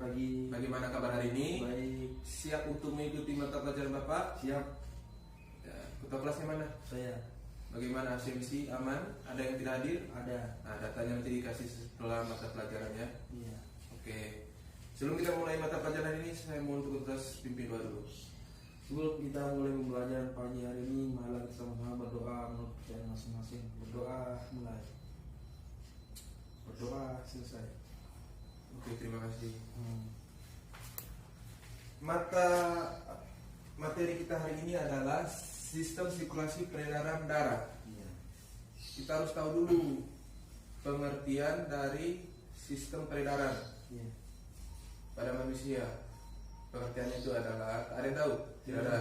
pagi. Bagaimana kabar hari ini? Baik. Siap untuk mengikuti mata pelajaran Bapak? Siap. Ya, ketua kelasnya mana? Saya. Bagaimana absensi? Aman? Ada yang tidak hadir? Ada. Nah, datanya nanti dikasih setelah mata pelajarannya. Iya. Oke. Sebelum kita mulai mata pelajaran ini, saya mau untuk tugas pimpin doa dulu. Sebelum kita mulai pembelajaran pagi hari ini, marilah kita sama-sama berdoa menurut kepercayaan masing-masing. Berdoa mulai. Berdoa selesai. Oke, terima kasih. Hmm. Materi kita hari ini adalah sistem sirkulasi peredaran darah. Iya. Kita harus tahu dulu pengertian dari sistem peredaran Iya. pada manusia. Pengertiannya itu adalah, ada yang tahu? Tidak ada.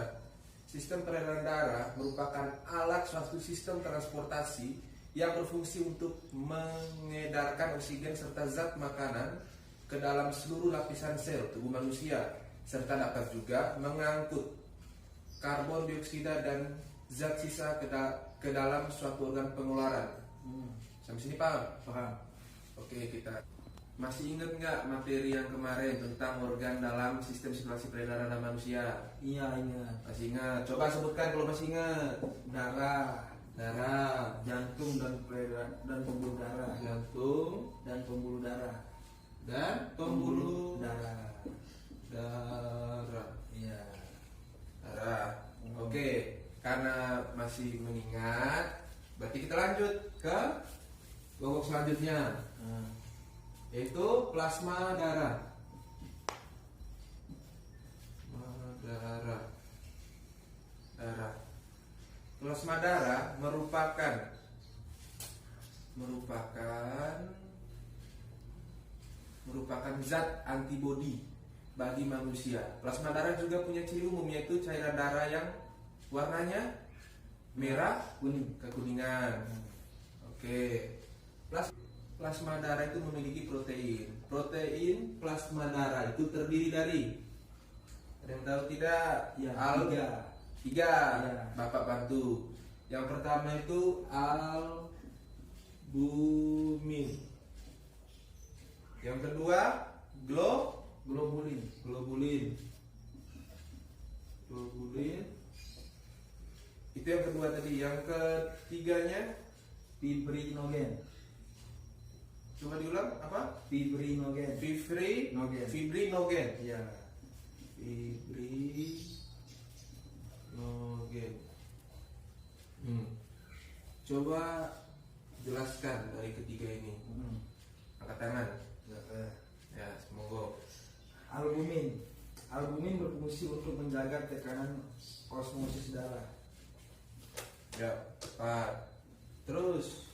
Sistem peredaran darah merupakan alat suatu sistem transportasi yang berfungsi untuk mengedarkan oksigen serta zat makanan ke dalam seluruh lapisan sel tubuh manusia, serta dapat juga mengangkut karbon dioksida dan zat sisa ke dalam suatu organ pengeluaran. Sampai sini paham? Paham. Oke, kita masih ingat nggak materi yang kemarin tentang organ dalam sistem sirkulasi peredaran darah manusia? Iya, ingat. Masih ingat? Coba sebutkan kalau masih ingat. Darah, Jantung dan pembuluh darah. jantung, Dan pembuluh darah. dan pembuluh darah. darah. Iya. Darah. Oke, karena masih mengingat, berarti kita lanjut ke babak selanjutnya, Nah. yaitu plasma darah. Plasma darah merupakan zat antibodi bagi manusia. Plasma darah juga punya ciri umum, yaitu cairan darah yang warnanya merah Kuning. kekuningan. Oke. Plasma darah itu memiliki protein. Protein plasma darah itu terdiri dari, ada yang tahu tidak? Ya, Tiga. Ya. Bapak bantu. Yang pertama itu albumin. Yang kedua Globulin. globulin. Itu yang kedua tadi. Yang ketiganya, Fibrinogen. coba diulang apa? Fibrinogen. Fibrinogen. Iya. Fibrinogen. Coba jelaskan dari ketiga ini. Angkat tangan. Ya, semoga. Albumin berfungsi untuk menjaga tekanan osmosis darah. Ya, tepat. Terus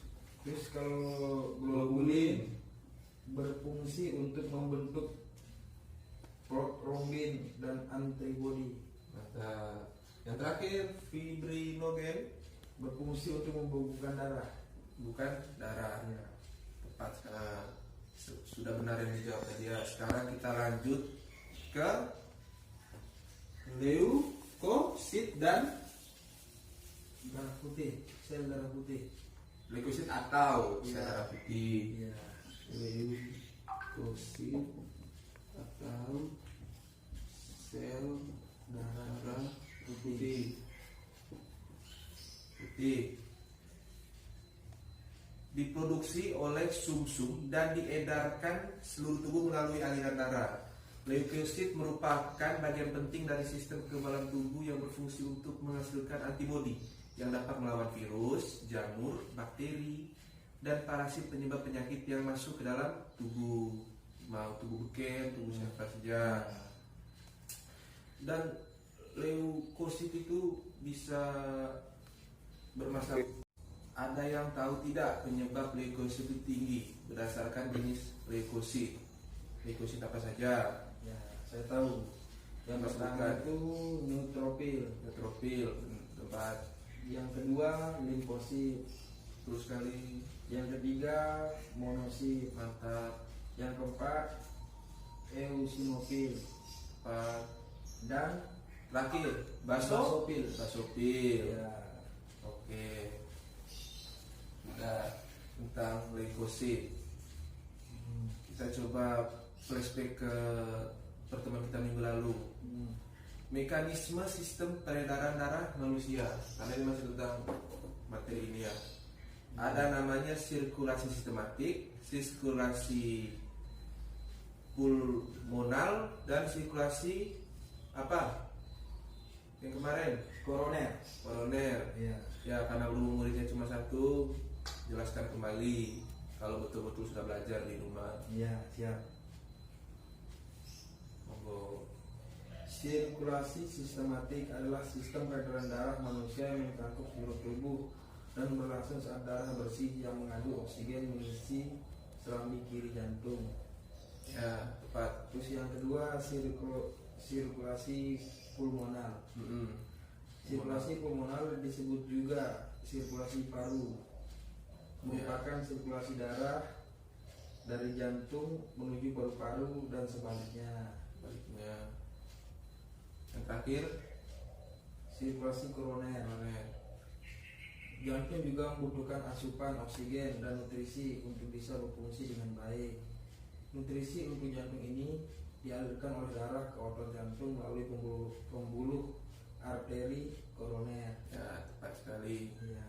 Kalau globulin berfungsi untuk membentuk trombin dan antibodi. mantap. Yang terakhir, fibrinogen, Berfungsi untuk membubuhkan darah. bukan darah. Ya. Tepat. Sudah benar yang dijawab tadi ya. Sekarang kita lanjut ke leukosit dan Darah putih, sel darah putih. leukosit atau Iya. sel darah putih. Iya. Leukosit atau sel darah putih. Diproduksi oleh sumsum dan diedarkan seluruh tubuh melalui aliran darah. Leukosit merupakan bagian penting dari sistem kekebalan tubuh yang berfungsi untuk menghasilkan antibodi yang dapat melawan virus, jamur, bakteri, dan parasit penyebab penyakit yang masuk ke dalam tubuh, mau tubuh beken, tubuh siapa saja. Dan leukosit itu bisa bermasalah. Ada yang tahu tidak penyebab leukosit itu tinggi berdasarkan jenis leukosit? Leukosit apa saja? Ya, saya tahu. Yang pertama itu neutrofil. Tempat. Yang kedua limfosit. Terus sekali. Yang ketiga monosit. Mantap. Yang keempat eosinofil. Tempat. Dan Terakhir, basofil. Basofil. Ya. Oke. Sudah tentang leukosit. Kita coba flashback ke pertemuan kita minggu lalu. Mekanisme sistem peredaran darah manusia. Karena ini masih tentang materi ini ya. Ada namanya sirkulasi sistematik, sirkulasi pulmonal, dan sirkulasi apa? Yang kemarin koroner. Iya. Ya karena berhubung muridnya cuma satu, jelaskan kembali kalau betul-betul sudah belajar di rumah. Iya, siap. Monggo. Sirkulasi sistematik adalah sistem peredaran darah manusia yang mencakup seluruh tubuh dan berlangsung saat darah bersih yang mengandung oksigen mengisi serambi kiri jantung. Ya tepat. Terus yang kedua sirkulasi pulmonal. Sirkulasi pulmonal disebut juga sirkulasi paru, merupakan sirkulasi darah dari jantung menuju paru-paru dan sebaliknya. Yang terakhir Sirkulasi koroner. Jantung juga membutuhkan asupan oksigen dan nutrisi untuk bisa berfungsi dengan baik. Nutrisi untuk jantung ini dialirkan oleh darah ke otot jantung melalui pembuluh arteri koroner. ya tepat sekali. Ya.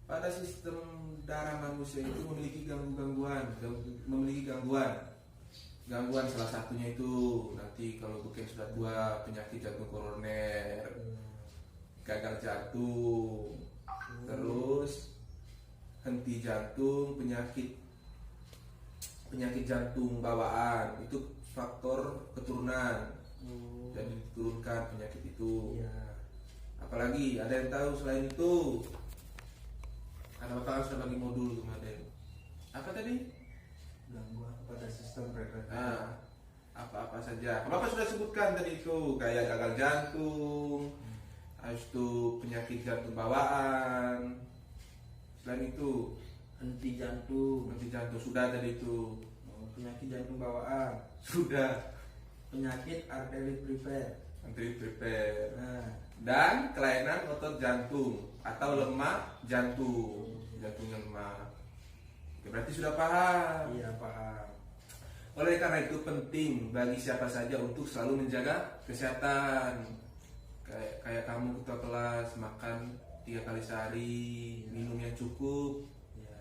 Pada sistem darah manusia itu memiliki gangguan salah satunya itu nanti kalau bukan sudah tua penyakit jantung koroner, gagal jantung, terus henti jantung, penyakit jantung bawaan itu faktor keturunan, jadi diturunkan penyakit itu. Ya. Apalagi ada yang tahu selain itu? Karena Bapak sudah bagi modul kemarin. Apa tadi? Gangguan pada sistem peredaran. Nah, apa-apa saja. Bapak sudah sebutkan tadi itu kayak gagal jantung, habis itu penyakit jantung bawaan. Selain itu, Henti jantung. sudah tadi itu. Penyakit jantung bawaan. Sudah. Penyakit arteri prepare. Antri prepare. Nah, Dan kelainan otot jantung atau lemah jantung. Jantungnya lemah. Oke, berarti sudah paham. iya paham. Oleh karena itu penting bagi siapa saja untuk selalu menjaga kesehatan. Kayak kamu ketua kelas makan 3 kali sehari, minum yang cukup, Ya.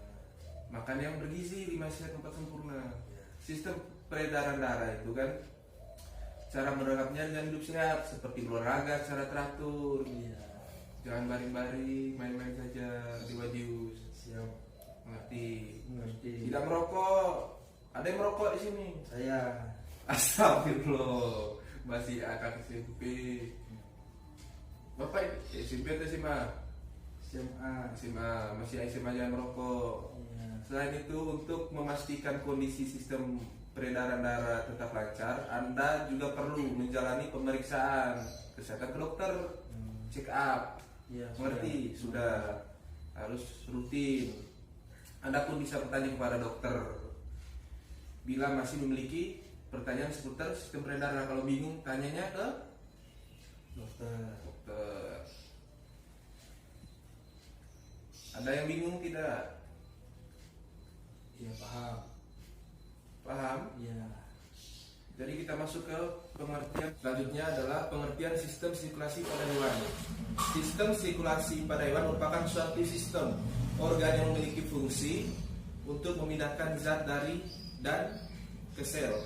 makan yang bergizi, 5 sehat 4 sempurna. Ya. Sistem peredaran darah itu kan cara menerapnya dengan hidup sehat seperti berolahraga secara teratur. Iya. Jangan baring-baring, main-main saja di Wadius. Siap. Mengerti. Tidak merokok. Ada yang merokok di sini. Saya. Astagfirullah. Masih akan SMP. Bapak SMP atau SMA? SMA. SMA. Masih SMA jangan merokok. Iya. Selain itu untuk memastikan kondisi sistem peredaran darah tetap lancar, Anda juga perlu menjalani pemeriksaan kesehatan ke dokter, check up. Iya. Mengerti? Sudah harus rutin. Anda pun bisa bertanya kepada dokter bila masih memiliki pertanyaan seputar sistem peredaran. Kalau bingung, tanyanya ke Dokter. dokter. Ada yang bingung tidak? Iya paham. Paham? Iya. Jadi kita masuk ke pengertian selanjutnya adalah pengertian sistem sirkulasi pada hewan. Sistem sirkulasi pada hewan merupakan suatu sistem organ yang memiliki fungsi untuk memindahkan zat dari dan ke sel.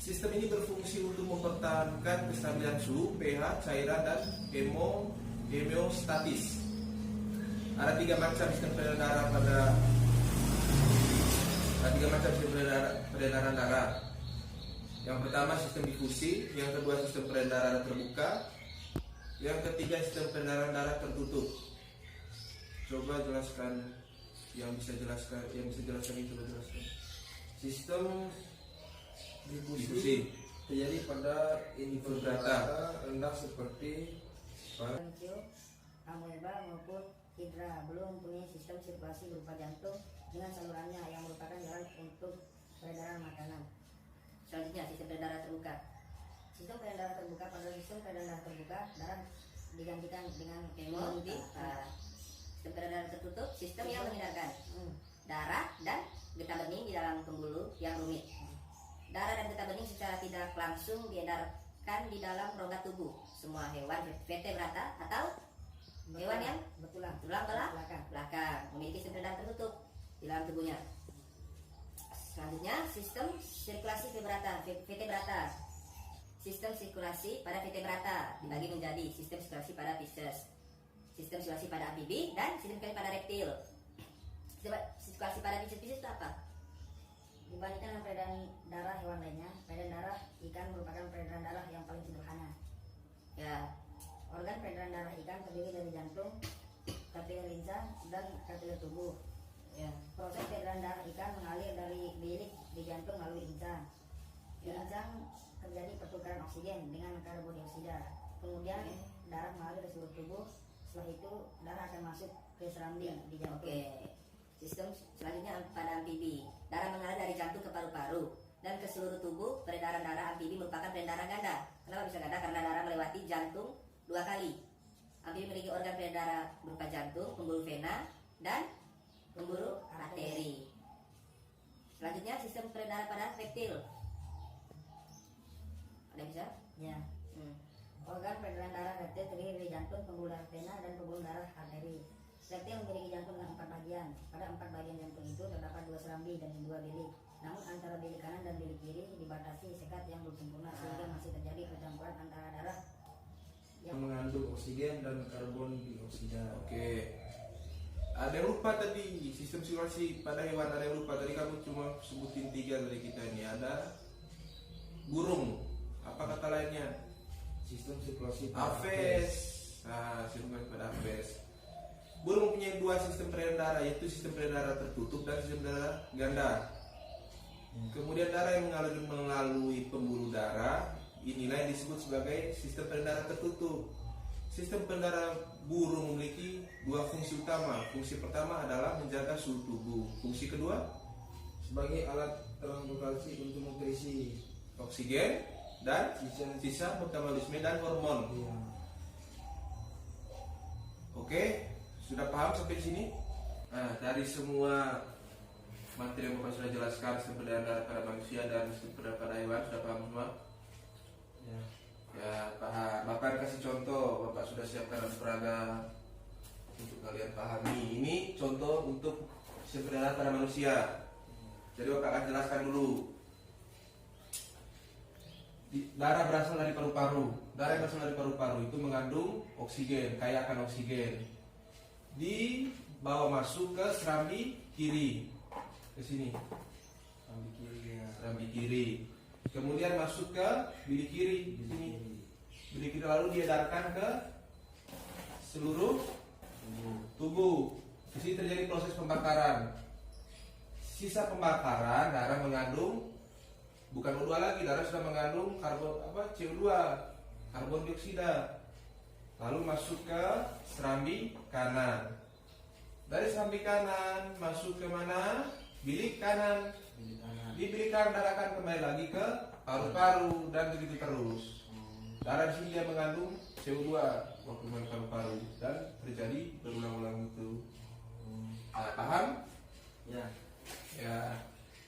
Sistem ini berfungsi untuk mempertahankan kestabilan suhu, pH, cairan, dan homeostatis. Ada 3 macam sistem peredaran darah peredaran darah. Yang pertama sistem difusi, yang kedua sistem peredaran terbuka, yang ketiga sistem peredaran darah tertutup. Coba jelaskan yang bisa jelaskan itu coba jelaskan. Sistem difusi Difusi. terjadi pada invertebrata rendah seperti Bronchio, amoeba maupun hidra belum mempunyai sistem sirkulasi berupa jantung dengan salurannya yang merupakan jalan untuk peredaran makanan. Selanjutnya sistem peredaran terbuka. Sistem peredaran terbuka pada sistem peredaran terbuka darah digantikan dengan hemoglobin. Sistem peredaran tertutup sistem yang menghindarkan darah dan getah bening di dalam pembuluh yang rumit. darah dan getah bening secara tidak langsung diedarkan di dalam rongga tubuh semua hewan vertebrata atau hewan yang betulan tulang belakang. belakang memiliki sistem peredaran tertutup di dalam tubuhnya. Selanjutnya sistem sirkulasi vertebrata. Sistem sirkulasi pada vertebrata dibagi menjadi sistem sirkulasi pada Pisces, sistem sirkulasi pada amfibi, dan sistem sirkulasi pada reptil. Sirkulasi pada Pisces itu apa? Dibandingkan dengan peredaran darah hewan lainnya, peredaran darah ikan merupakan peredaran darah yang paling sederhana. Ya, Organ peredaran darah ikan terdiri dari jantung, kapiler linsa, dan kapiler tubuh. ya, Proses peredaran darah ikan mengalir dari bilik di jantung melalui insang. Di insang terjadi pertukaran oksigen dengan karbon dioksida. Kemudian darah mengalir ke seluruh tubuh. Setelah itu darah akan masuk ke serambi di jantung. oke. Sistem selanjutnya pada amfibi. Darah mengalir dari jantung ke paru-paru dan ke seluruh tubuh. Peredaran darah amfibi merupakan peredaran ganda. Kenapa bisa ganda? Karena darah melewati jantung 2 kali. Amfibi memiliki organ peredaran berupa jantung, pembuluh vena, dan pembuluh arteri. Selanjutnya sistem peredaran pada reptil. Ada yang bisa? Ya. Hmm. Organ peredaran darah reptil terdiri dari jantung, pembuluh darah vena, dan pembuluh darah arteri. Reptil memiliki jantung dengan 4 bagian. Pada 4 bagian jantung itu terdapat 2 serambi dan 2 bilik. Namun antara bilik kanan dan bilik kiri dibatasi sekat yang belum sempurna sehingga masih terjadi percampuran antara darah yang mengandung oksigen dan karbon dioksida. Oke. Ada yang lupa tadi sistem sirkulasi pada hewan, ada yang lupa tadi kamu cuma sebutin 3 dari kita ini. Ada burung, apa kata lainnya? Sistem sirkulasi pada Aves. Nah, sirkulasi pada aves. Burung mempunyai 2 sistem peredaran darah, yaitu sistem peredaran tertutup dan sistem peredaran ganda. Kemudian darah yang mengalir melalui pembuluh darah, inilah yang disebut sebagai sistem peredaran tertutup. Sistem peredaran burung memiliki 2 fungsi utama. Fungsi pertama adalah menjaga suhu tubuh. Fungsi kedua, sebagai alat transportasi untuk nutrisi. oksigen dan sisa metabolisme dan hormon. Iya. Oke, sudah paham sampai di sini? Nah, dari semua materi yang Bapak sudah jelaskan sistem peredaran darah pada manusia dan sistem peredaran pada hewan, sudah paham semua? Ya. Ya, paham. Bapak kasih contoh, Bapak sudah siapkan peraga untuk kalian pahami. Ini contoh untuk sistem peredaran pada manusia. Jadi Bapak akan jelaskan dulu. Darah berasal dari paru-paru. Darah yang berasal dari paru-paru itu mengandung oksigen, kaya akan oksigen. Dibawa masuk ke serambi kiri, ke sini, Sambil kiri ya. serambi kiri. Kemudian masuk ke bilik kiri, di sini. Kiri. Bilik kiri lalu diedarkan ke seluruh tubuh. Di sini terjadi proses pembakaran. Sisa pembakaran darah mengandung bukan O2 lagi, darah sudah mengandung CO2, karbon dioksida. Lalu masuk ke serambi kanan. Dari serambi kanan masuk ke mana? Bilik kanan. Bilik kanan. Di bilik kanan darah akan kembali lagi ke paru-paru dan begitu terus. Darah di sini dia mengandung CO2 waktu main paru-paru dan terjadi berulang-ulang itu. Nah, paham? Ya. Ya.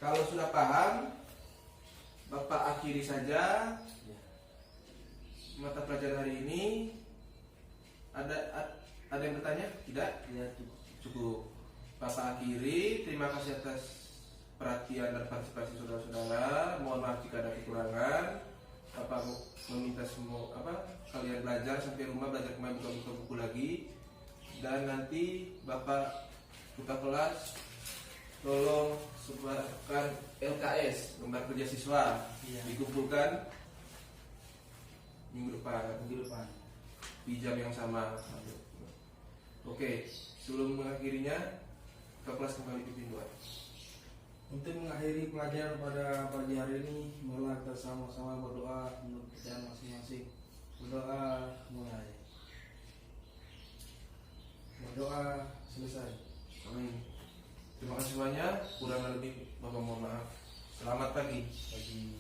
Kalau sudah paham, Bapak akhiri saja mata pelajaran hari ini. Ada yang bertanya? Tidak? Ya. Cukup. Bapak akhiri. Terima kasih atas perhatian dan partisipasi saudara-saudara. Mohon maaf jika ada kekurangan. Bapak meminta semua kalian belajar sampai rumah, belajar kembali, buka buku lagi. Dan nanti Bapak buka kelas, tolong sebarkan LKS, lembar kerja siswa, Iya. dikumpulkan minggu depan di jam yang sama. Oke, sebelum mengakhirinya ke kelas kembali pimpin doa. Untuk mengakhiri pelajaran pada pagi hari ini, marilah kita sama-sama berdoa menurut kepercayaan masing-masing. Berdoa mulai. Berdoa selesai. Amin. Terima kasih banyak. Kurang lebih Bapak mohon maaf. Selamat pagi. Bagi